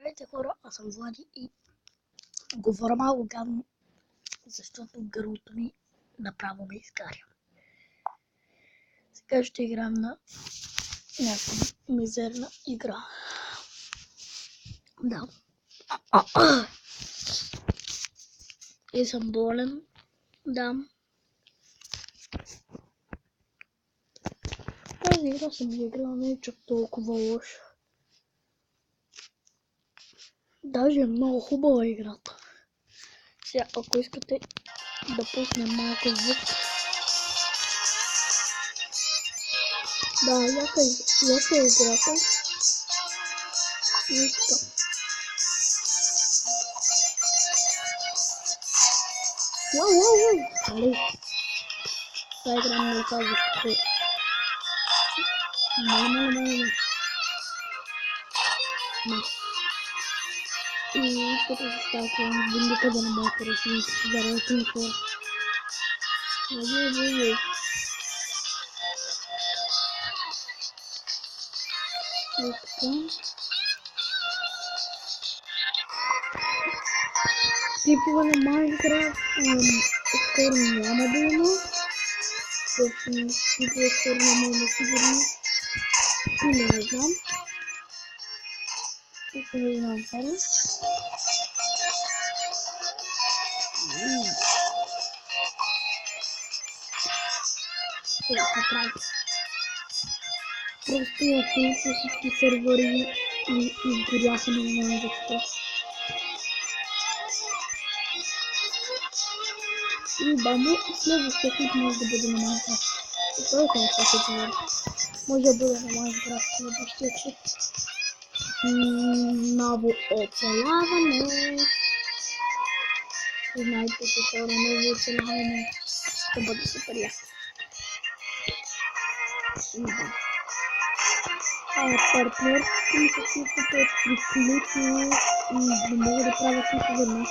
Здравейте хора, аз съм Влади и говоря малко гадно, защото гърлото ми направо ме изгаря. Сега ще играем на някаква мизерна игра. Да. И съм болен. Да. Тази игра съм играла, не е чак толкова лоша. Даже е много хубава играта. Сега, ако искате да пуснем малко звук. Да, яка е играта. И така. Уау! Али. Сега игра не казва какво. Не. И като се става виндика да не мога да решим заради на хора. Ай. И така. Типове на Майнкрафт скоро няма да има. Типове скоро няма да сигурно. Или не знам. Тук не знам хора. Какво прави? Просто ясно всички сервери и изгоряха, не знам защо. И бамо, следващия клип може да бъде на Майнкрафт. И той какво се говори. Може да бъде на Майнкрафт следващия клип. Ново оцеляване. Знаете, че това ново оцеляване ще бъде супер яко. Да. Партньорството ми се чувствате приключи и не мога да правя всичко веднъж,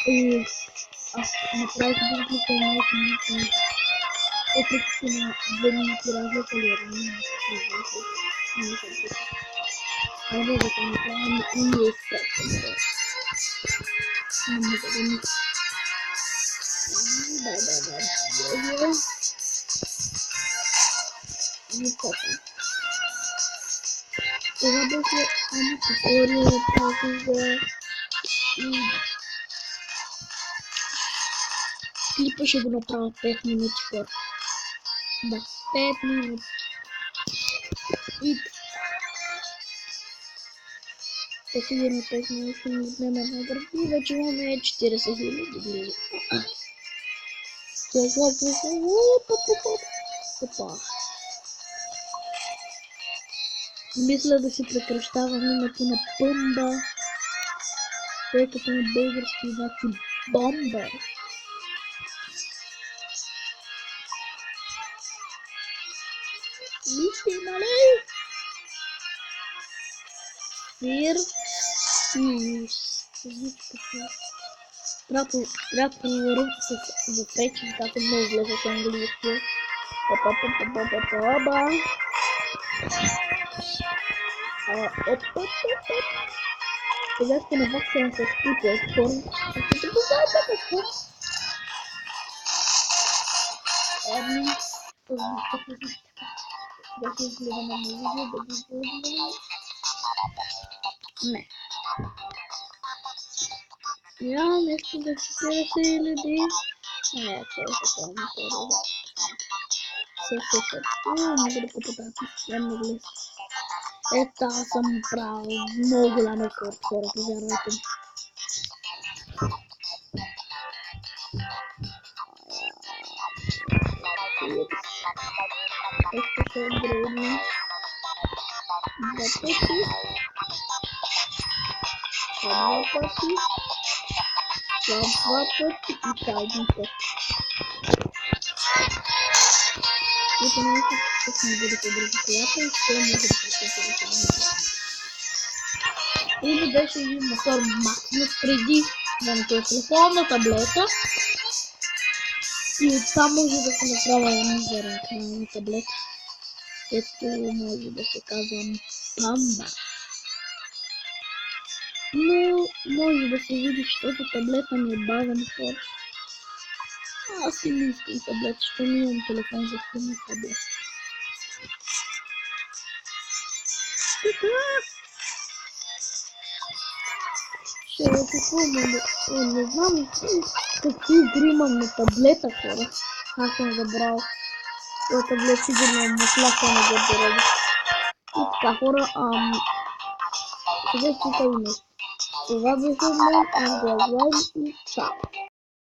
и аз направих бизнес на малко минути. Въпреки че на 2 минути разлика ли не да го направим и не искам. Не мога да ми... Да. Това беше само туториал тази за... Клипа ще го направя 5 минути хора. Да, 5 минути. И... сигурно 5 минути ще ми отнеме една гърба и вече имаме 40 000 близо. Опа. Мисля да си прекращавам името на Пъмба, тъй като на български значи бомба. Мисли, нали? Фир трябва да проверим с запречен, като много влезе с английски. Сега ще наваксвам с типа от форм. Да се изгледаме на видео, да ги изгледаме. Не. Няма нещо да 40 000. Не, това е такова хора. Се. Мога да попадам. Я много лесно. Ето аз съм правил много голям рекорд, хора, повярвайте ми. Ето ще отгрейдим 2 пъти. 2 пъти. 2 пъти и така 1 път. И поне ще ми бъде по-бързо колата и ще може да прекъсвате да се или беше един мотор Максимус преди да на този телефон на таблета. И оттам може да се направя мизерен на таблета. Ето може да се казва Бамба. Ну, може да се види, защото таблета ми е бавен ход. Аз си не искам таблет, защото ми имам телефон за филми таблет. Ще какво не знам какви игри имам на таблета, хора. Аз съм забрал. Това таблет сигурно мусляха не го доради. И така, хора, сега ще кажа нещо. Това беше от мен, аз го и чао.